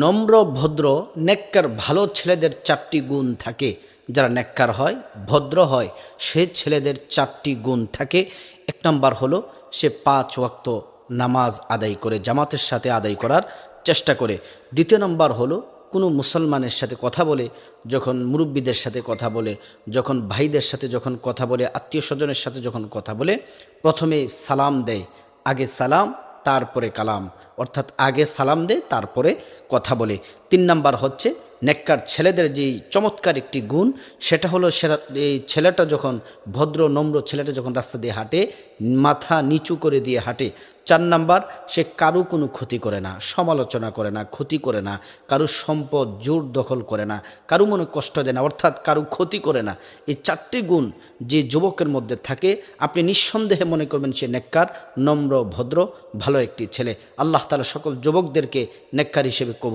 নম্র ভদ্র নেককার ভালো ছেলেদের 4টি গুণ থাকে। যারা নেককার হয়, ভদ্র হয়, সে ছেলেদের 4টি গুণ থাকে। 1 নাম্বার হলো সে 5 ওয়াক্ত নামাজ আদায় করে, জামাতের সাথে আদায় করার চেষ্টা করে। 2 নাম্বার হলো কোনো মুসলমানের সাথে কথা বলে, যখন মুরব্বীদের সাথে কথা বলে, যখন ভাইদের সাথে যখন কথা বলে, আত্মীয় স্বজনের সাথে যখন কথা বলে, প্রথমে সালাম দেয়। আগে সালাম, তারপরে কালাম, অর্থাৎ আগে সালাম দেয়, তারপরে কথা বলে। 3 নাম্বার হচ্ছে নেককার ছেলেদের যেই চমৎকার একটি গুণ, সেটা হলো এই ছেলেটা যখন ভদ্র নম্র ছেলেটা যখন রাস্তা দিয়ে হাঁটে, মাথা নিচু করে দিয়ে হাঁটে। 4 নাম্বার, সে কারো কোনো ক্ষতি করে না, সমালোচনা করে না, ক্ষতি করে না, কারো সম্পদ জোর দখল করে না, কারো মনে কষ্ট দেয় না, অর্থাৎ কারো ক্ষতি করে না। এই 4টি গুণ যে যুবকের মধ্যে থাকে, আপনি নিঃসন্দেহে মনে করবেন সে নেককার, নম্র, ভদ্র, ভালো একটি ছেলে। আল্লাহ তাআলা সকল যুবকদেরকে নেককার হিসেবে কবুল